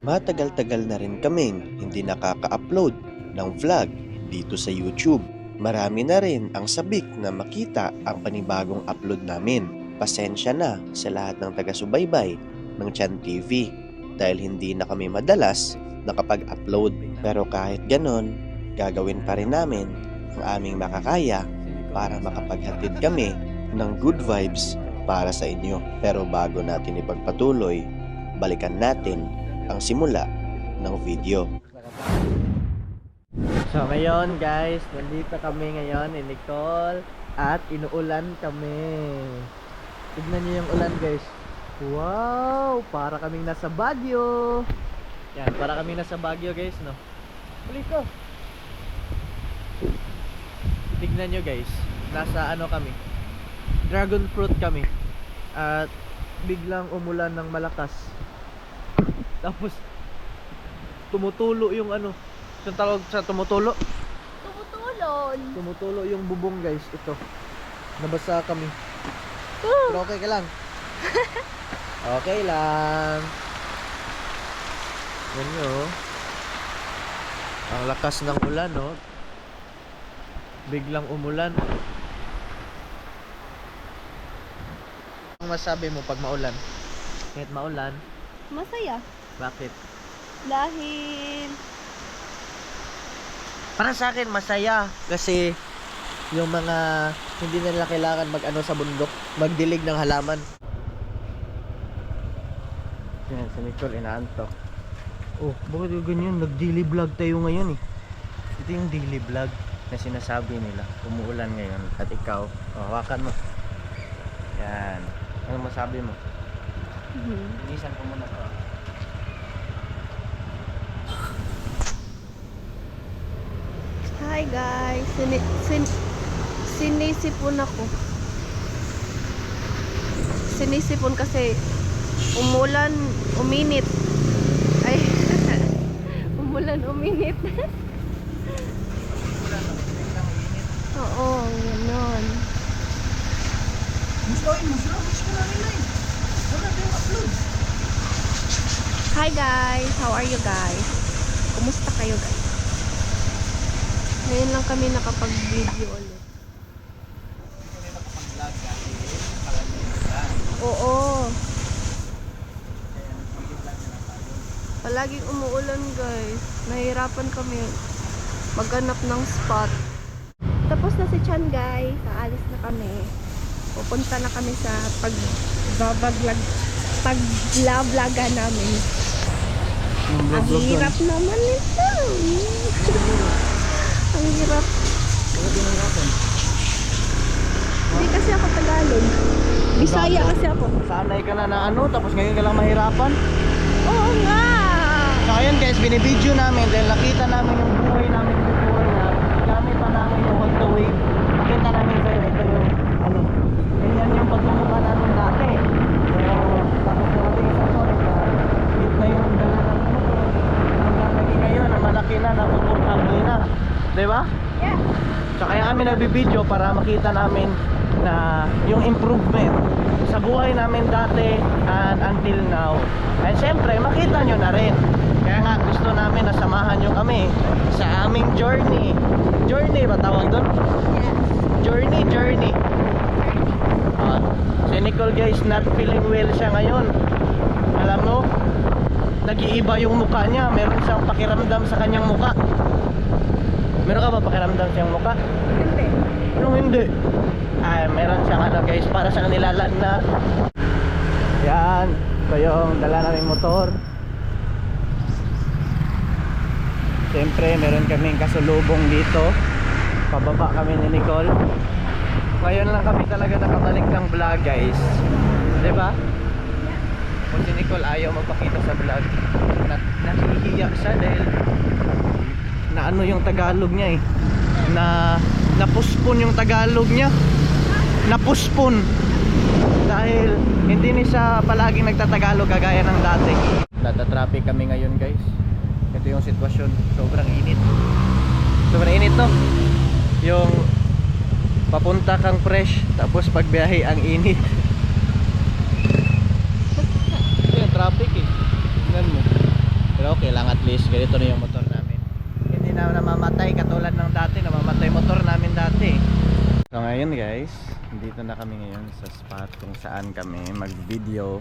Matagal-tagal na rin kaming hindi nakaka-upload ng vlog dito sa YouTube. Marami na rin ang sabik na makita ang panibagong upload namin. Pasensya na sa lahat ng taga-subaybay ng Chan TV dahil hindi na kami madalas nakapag-upload. Pero kahit ganon, gagawin pa rin namin ang aming makakaya para makapaghatid kami ng good vibes para sa inyo. Pero bago natin ipagpatuloy, balikan natin ang simula ng video. So ngayon guys, nandito kami ngayon ni Nicole at inuulan kami. Tignan niyo yung ulan guys. Wow, para kaming nasa Baguio. Yan, para kaming nasa Baguio guys, no. Huli ko. Tignan niyo guys, nasa ano kami? Dragon fruit kami. At biglang umulan ng malakas. Tapos tumutulo yung ano, yung tawag sa tumutulo. Tumutulo yung bubong guys, ito. Nabasa kami. Pero okay ka lang. Okay lang. Yan nyo. Ang lakas ng ulan, no? Biglang umulan. Ang masabi mo pag maulan? Kahit maulan, Masaya. bakit? Dahil Para sa akin masaya kasi yung mga hindi nila kailangan mag-ano sa bundok, magdilig ng halaman. Yan, si Nicole inaantok. Oh, bakit yung ganyan? Nag-daily vlog tayo ngayon eh. Ito yung daily vlog na sinasabi nila. Umuulan ngayon at ikaw, oh, hawakan mo. Yan. Ano masabi mo? Inisan ko muna to. hi guys, sinisipon ako. Sinisipon kasi umulan, uminit. Ay, umulan, uminit. Oo, gano'n. Hi guys, how are you guys? Kumusta kayo guys? Ngayon lang kami nakapag-video ulit. Oo. Palaging umuulan guys. Nahihirapan kami maghanap ng spot. Tapos na si Chan guys. Aalis na kami. Pupunta na kami sa pagla-vloga namin. Ang hirap naman nito. Ang hirap. Hindi kasi ako Tagalog. Bisaya kasi ako. Sanay ka na na ano, tapos ngayon ka lang mahirapan. Oo nga. So ayun guys, binibideo namin dahil nakita namin yung buhay namin before na gamit pa namin yung All the Wave. Nakita namin sa'yo, ito yung ano, ganyan yung pagmumukha namin dati. So, tapos narating sa point na hit na yung dala ng motor. Hanggang naging ngayon na malaki na, napupurtable na. Diba? Yeah. So kaya kami nagbibideo para makita namin na yung improvement sa buhay namin dati and until now. And syempre makita nyo na rin. Kaya nga gusto namin na samahan nyo kami sa aming journey. Journey ba tawag doon? Yes. Journey. Si Nicole guys not feeling well siya ngayon. Alam mo, nag-iiba yung mukha niya. Meron siyang pakiramdam sa kanyang mukha. Meron ka ba pakiramdam siyang mukha? Hindi. Anong hindi? Ay, meron siyang ano guys, para sa nilalan na. Yan, ito yung dala naming motor. Siyempre, meron kaming kasulubong dito. Pababa kami ni Nicole. Ngayon lang kami talaga nakabalik ng vlog guys. Diba? Kung si Nicole ayaw magpakita sa vlog, nahihiya siya dahil na ano yung Tagalog niya eh, na napuspon yung Tagalog niya, napuspon dahil hindi ni siya palaging nagtatagalog kagaya ng dati. Nata-traffic kami ngayon guys. Ito yung sitwasyon, sobrang init no, yung papunta kang fresh tapos pagbiyahe ang init. Ito yung traffic eh, tingnan mo. okay lang, at least ganito na yung motor namin. Hindi na namamatay katulad ng dati, namamatay motor namin dati. So ngayon guys, dito na kami ngayon sa spot kung saan kami mag-video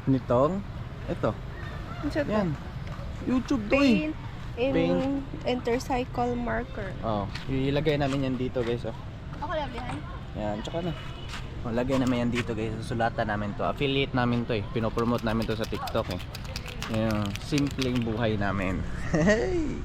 nitong ito. Yan. YouTube to eh. Paint in intercycle marker. Oh, ilagay namin yan dito guys. Oh. Ako lang yan. Yan, tsaka na. Oh, lagay namin yan dito guys. Susulatan namin to. Affiliate namin to eh. Pinopromote namin to sa TikTok eh. Yung simpleng buhay namin. Hey!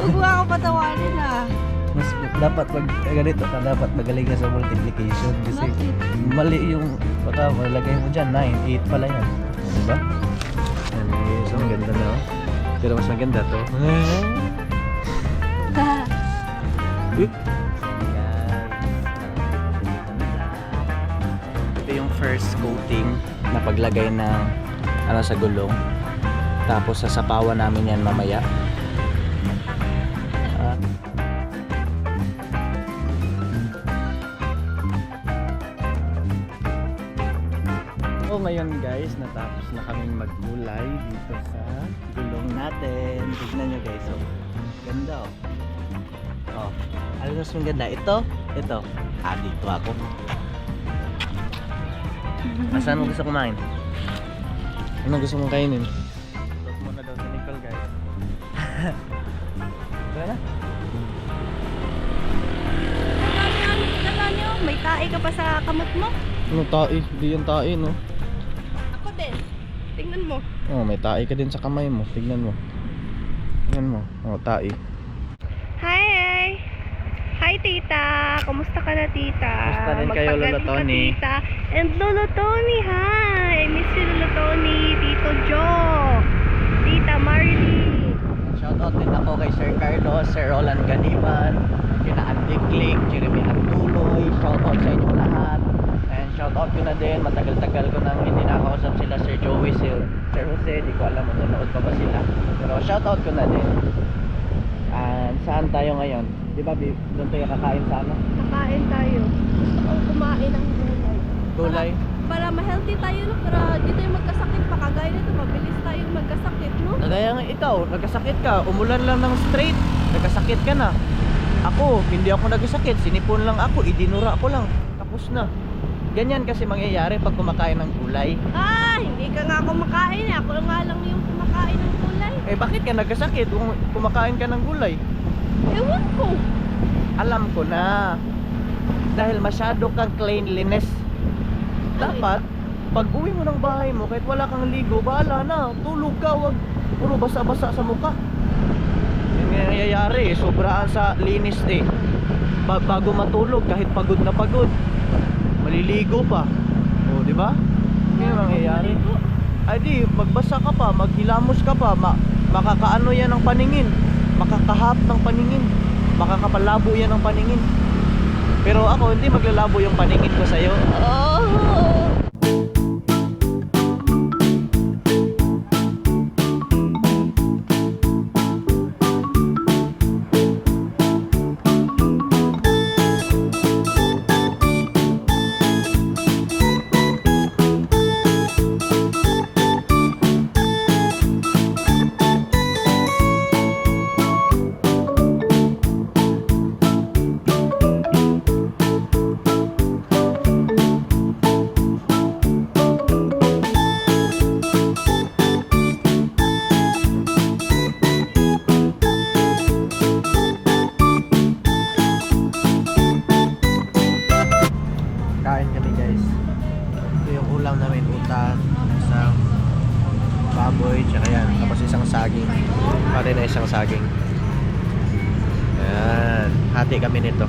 Huwag mo ako patawarin ah. Mas dapat ganito ka, dapat magaling ka sa multiplication kasi Bakit? mali yung baka malagay mo dyan 9, 8 pala yan, diba? Yan guys, ang ganda na oh. Pero mas maganda to. Ito yung first coating na paglagay ng ano sa gulong, tapos sasapawan namin yan mamaya. So ngayon guys, natapos na kaming magkulay dito sa gulong natin. Tignan nyo guys, oh. Ganda oh. Oh, alam mo mas ganda. Ito. Dito ako. Saan mo gusto kumain? Ano gusto mong kainin? Look muna daw si Nicole guys. Wala na? Nyo, may tae ka pa sa kamot mo? Ano tae? Di yan tae no? Ako din. Tingnan mo. Oh, may tae ka din sa kamay mo. Tignan mo. Tignan mo. Oh, tae. Hi! Hi tita! Kumusta ka na tita? Kumusta din kayo, Lolo Magpagaling ka, Tony? Tita. And Lolo Tony, hi! I miss you Lolo Tony, Tito Joe, Tita Marley. Shoutout din ako kay Sir Carlos, Sir Roland Ganiban, kina Andy Click, Jeremy Agtuloy. Shoutout sa inyo lahat. And shoutout ko na din, matagal-tagal ko nang hindi nakausap sila Sir Joey, Sir Jose, di ko alam manonood pa ba sila. Pero shoutout ko na din. And saan tayo ngayon? Di ba doon tayo kakain sa ano? Kakain tayo. Gusto kong kumain ng gulay. Gulay? Para ma-healthy tayo, no? Para di tayo magkasakit pa. Kagaya nito, mabilis tayong magkasakit, no? Kagaya nga ikaw, nagkasakit ka, umulan lang ng straight, nagkasakit ka na. Ako, hindi ako nagkasakit, sinipon lang ako, idinura ko lang, tapos na. Ganyan kasi mangyayari pag kumakain ng gulay. Ah, hindi ka nga kumakain eh. Ako nga lang yung kumakain ng gulay. Eh bakit ka nagkasakit kung kumakain ka ng gulay? Ewan ko. Alam ko na. Dahil masyado kang cleanliness. Dapat, pag uwi mo ng bahay mo, kahit wala kang ligo, bahala na. Tulog ka, wag puro basa-basa sa mukha. Yung nangyayari, sobraan sa linis eh. Bago matulog, kahit pagod na pagod, maliligo pa. O, di ba? Yung nangyayari. Ay di, magbasa ka pa, maghilamos ka pa, makakaano yan ng paningin, makakahap ng paningin, makakapalabo yan ng paningin. Pero ako, hindi maglalabo yung paningin ko sa'yo. Oh. Kain kami guys. Ito yung ulam namin, utan, isang baboy, tsaka yan. Tapos isang saging. Pati na isang saging. Ayan. Hati kami nito.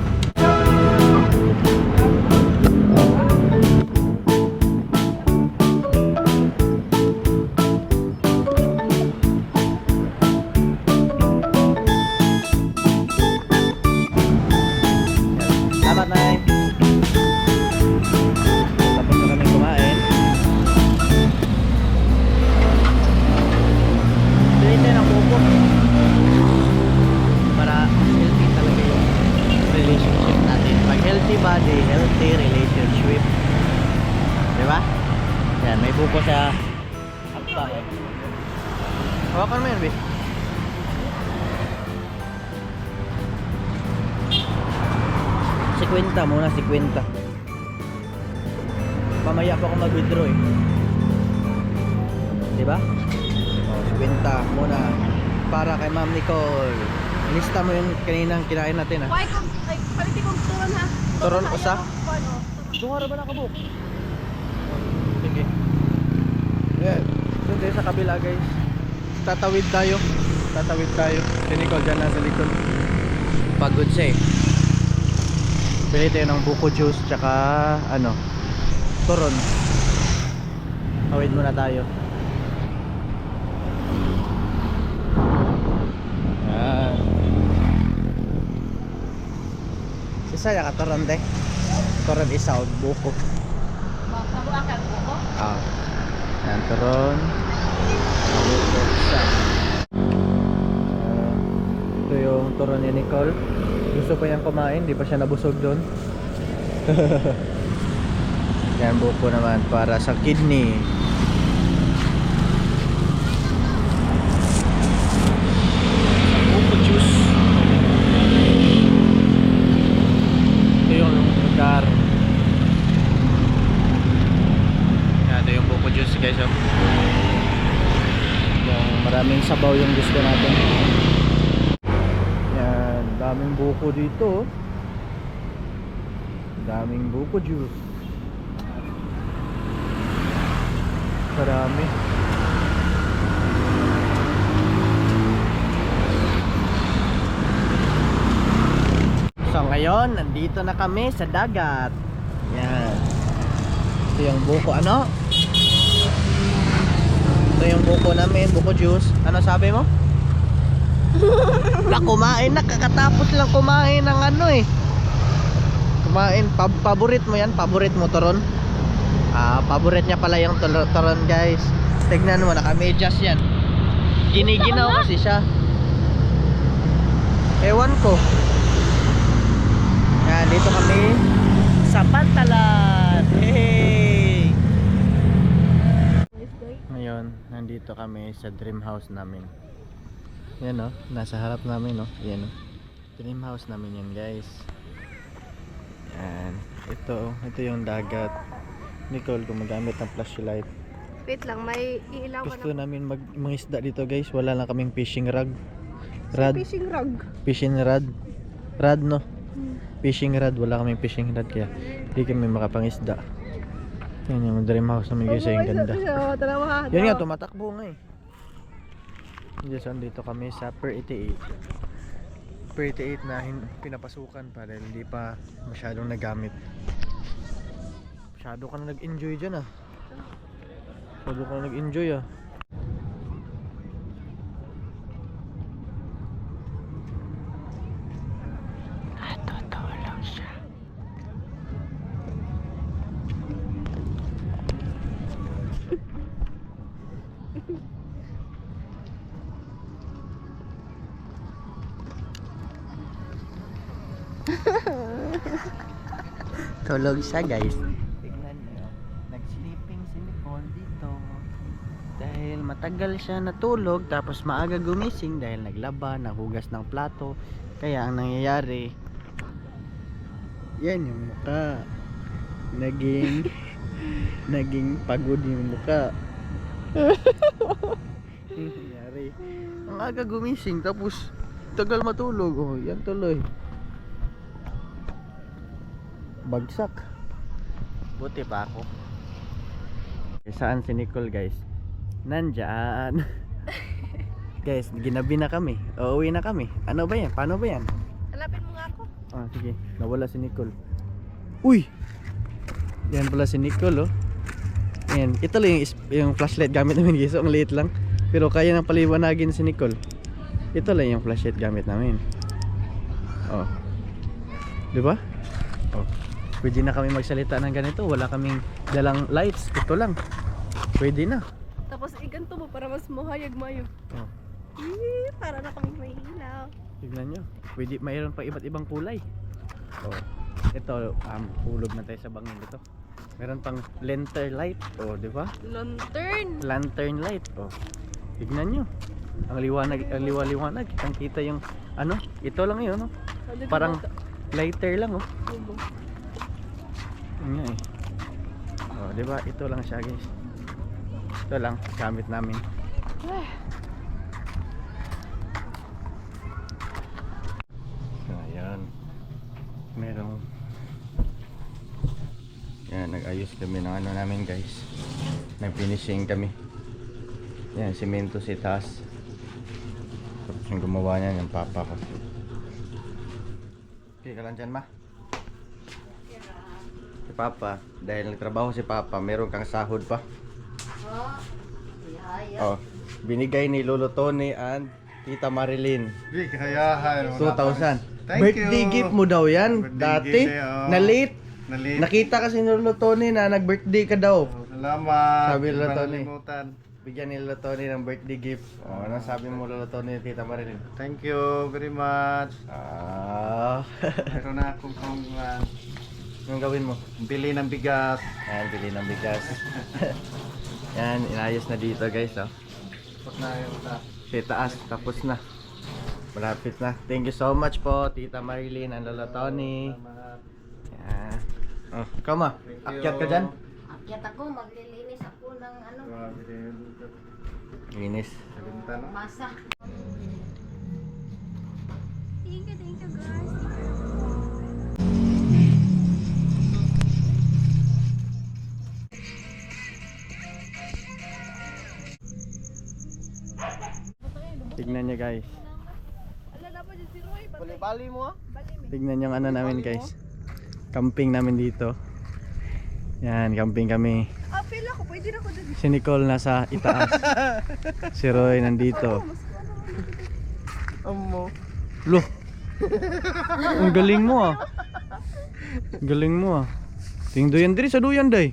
body, healthy relationship. Di ba? Yan, may buko sa akbang eh. Hawakan mo yun, be. Si Quinta muna, si Quinta. Mamaya pa ako mag-withdraw eh. Di ba? Oh, si Quinta muna. Para kay Ma'am Nicole. Lista mo yung kaninang kinain natin ah. Why kung palitin kong turon ha? Turon na usa? ayaw ko, ano? Dungara ba nakabuk? Sige. Yeah. Doon tayo sa kabila guys. Tatawid tayo. Tatawid tayo. Si Nicole dyan na sa likod. Pagod siya eh. Pili tayo ng buko juice tsaka ano, turon. Tawid muna tayo. Yan. Si Saya ka turon de. Turon isa o buko. Mabuakan ko. Ah. Yan, turon. Buko isa. Ito yung turon ni Nicole. Gusto pa niyang kumain, di pa siya nabusog doon. Yan, buko naman para sa kidney. Buko juice. Ito yung lugar. Yan, ito yung buko juice guys. Oh. Yung maraming sabaw yung gusto natin. Yan, daming buko dito. Daming buko juice. Marami. So ngayon, nandito na kami sa dagat. Yan. Ito yung buko, ano? Ito yung buko namin, buko juice. Ano sabi mo? Na kumain na, kakatapos lang kumain ng ano eh. Kumain, paborit mo yan, paborit mo turon. Paborit niya pala yung turon guys. Tignan mo, naka-medyas yan. Giniginaw kasi siya. Ewan ko. Yan, dito kami sa Pantalan. Hey! Ngayon, nandito kami sa dream house namin. Yan o, nasa harap namin o. Yan o, dream house namin yan guys. Yan, ito yung dagat. Nicole gumagamit ng flashlight. Wait lang, may iilawan Gusto namin mangisda dito guys. Wala lang kaming fishing rod. Rod. Fishing rod. Fishing rod. Rod no. Fishing rod. Wala kaming fishing rod kaya hindi kami makapangisda. Yan yung dream house namin guys. Yung ganda. Yan nga, tumatakbo nga eh. Yes, dito kami sa Per 88. Per 88 na pinapasukan pa dahil hindi pa masyadong nagamit. Masyado ka na nag-enjoy dyan ah. Masyado ka na nag-enjoy ah. Natutulog siya. Tulog siya guys. Tignan nyo, nag-sleeping si Nicole dito dahil matagal siya natulog tapos maaga gumising dahil naglaba, nahugas ng plato. Kaya ang nangyayari, yan yung mukha, naging pagod yung mukha. Yung nangyayari, ang aga gumising tapos tagal matulog. Oh, yan tuloy bagsak. Buti pa ako. Saan si Nicole guys? Nandyan. Guys, ginabi na kami. Uuwi na kami. Ano ba yan? Paano ba yan? Hanapin mo nga ako. Sige. Nawala si Nicole. Uy! Yan pala si Nicole oh. Yan. Ito lang yung flashlight gamit namin guys. Ang liit lang. Pero kaya nang paliwanagin si Nicole. Ito lang yung flashlight gamit namin. Oh. Diba? Oh. Pwede na kami magsalita ng ganito. Wala kaming dalang lights. Ito lang. Pwede na. Tapos iganto mo para mas mahayag mayo. Oh. Para na kaming may ilaw. Tignan nyo. Pwede, mayroon pa iba't ibang kulay. Oh. Ito, hulog na tayo sa bangin dito. Meron pang lantern light, oh, di ba? Lantern. Lantern light, oh. Tignan nyo. Ang liwanag. Kitang kita yung ano, ito lang yun, no? Parang lighter lang, oh. Yun nga eh. Oh, di ba? Ito lang siya, guys. Ito lang gamit namin. Ayan. Merong yan, nag-ayos kami ng ano namin, guys. Nag-finishing kami. Yan, simento si taas. Tapos yung gumawa niyan, yung papa ko. Okay ka lang dyan, ma? Si papa, dahil nagtrabaho si papa, meron kang sahod pa. Oh, binigay ni Lolo Tony and Tita Marilyn. Kayahan. 2,000. Thank Birthday you. gift mo daw yan. Birthday Dati, gift, oh. na late. Nalit. Nakita kasi ni Lolo Tony na nag-birthday ka daw. Salamat. Sabi ni Lolo Di Tony. malilimutan. Bigyan ni Lolo Tony ng birthday gift. Oh, ano sabi mo Lolo Tony and Tita Marilyn? Thank you very much. Meron na akong Anong gawin mo? bili ng bigas. Ayan, bili ng bigas. Yan, inayos na dito, guys, oh. Tapos na yun sa Sa taas, tapos na. Malapit na. Thank you so much po, Tita Marilyn and Lolo Tony. salamat. Yan. Oh, ikaw ma, Thank you. akyat ka dyan? Akyat ako, maglilinis ako ng ano, Grabe din. Linis. Salinta, no? masa. Thank you guys. Tignan niyo, guys. Ala na pa dyan si Roy. Bali mo ah. Tignan yung ano namin, guys. Camping namin dito. Yan, camping kami. Feel ako, pwede na ako dyan. Si Nicole nasa itaas. Si Roy nandito. Amo. Loh. Ang galing mo ah. Galing mo ah. Tingdo yan diri sa duyan day.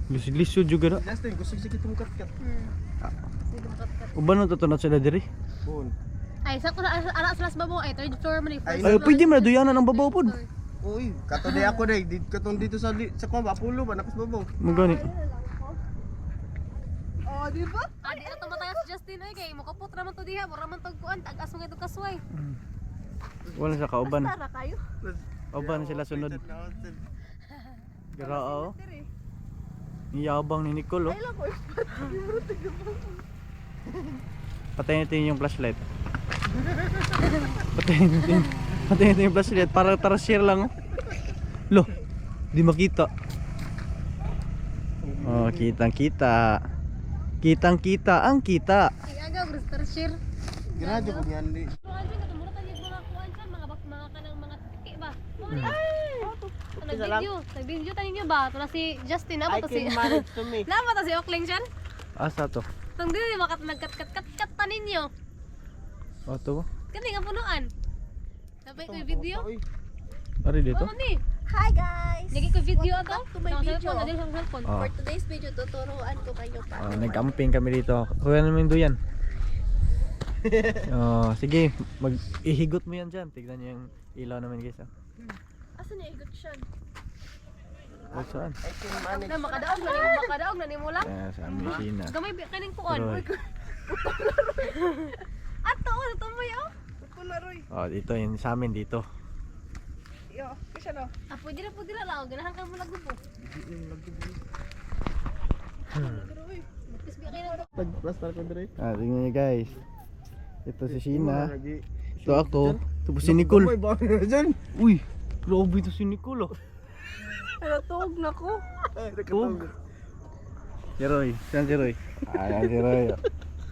Lisod juga na. Justin, gusto sige itong kat-kat. Uban no tutunod sila diri. Bun. Ay, sa ko anak sa las babo ay third floor man Ay, Ay, pwede man duyanan ang babaw pod. Uy, kato day ako day. Katong dito sa kuha, Apulo ba? Nakas babaw. Magani. Oh, di ba? Adi na tumatay si Justin ay kay mo kaput raman to diha, mo raman to kuan, tag-as mo itong kasway. Wala sa kauban. Tara kayo. Kauban sila sunod. Garao. Yabang ni Nicole oh. Ay lang ko. Patayin natin yung flashlight. Patayin natin yung flashlight para tarasier lang oh. Loh, di makita. Oh, kitang-kita. Kitang-kita ang kita. Ay aga gusto share. Ginadyo ko yan di. Kuan din katong mura tanyag mga kuan sa mga kanang mga tiki ba. Nag-video tayo ba? Ito na si Justin na to si. to me. Lama to si Oakling chan. Asa to? Tong dili makat nagkat-kat tanin niyo. Oh, to. Kani nga punuan. Sabay ko yung video. Ari dito. Oh ni. Hi guys! Lagi ko video ato. Back to my video. Dali sa cellphone. Oh. For today's video, tuturuan ko kayo paano. Oh, nag-camping kami dito. Kuya namin duyan. Oh, sige, mag-ihigot mo yan dyan. Tignan niyo yung ilaw namin, guys. Oh. Asan niya igot siya? Oh, saan? Na makadaog na ni mula. Yan, sa Amisina. Gamay kaning kuan. Roy. Ato ito mo yo. Pularoy. Oh, dito yun sa amin dito. Yo, kasi no? Ah, pwede na lang. Ganahan ka mo lagubo. Bisbi kayo na. Pag-plaster ko dire. Ah, tingnan niyo, guys. Ito si Sheena. Ito ako. Ito po si Nicole. Uy, grabe ito si Nicole. Oh. Natog na ko. Tug. Si Roy. Saan si Roy? Ayan si Roy. Oh.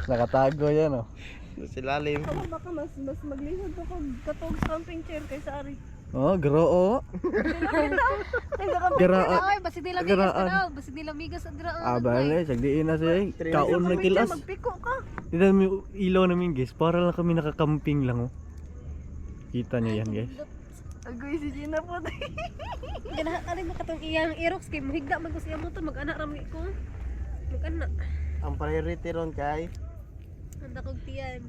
Nakatago yan oh. Sa lalim. Ako baka mas maglihod ako katog camping chair kay Sari. Oh, garo Garaan. Ay, basig nila migas Garaan. daw. Basig nila migas dira. Ah, bale, sagdiin na siya. Kaon na kilas. Magpiko ka. Tignan mo yung ilaw namin, guys. Para lang kami nakakamping lang oh. Kita niyo yan, guys. Agoy si Gina po. Ganahan ka rin makatong iyang irox kay muhigda man ko siya mo to mag-anak rami ko. Mag-anak. Ang priority ron kay Handa kog tiyan.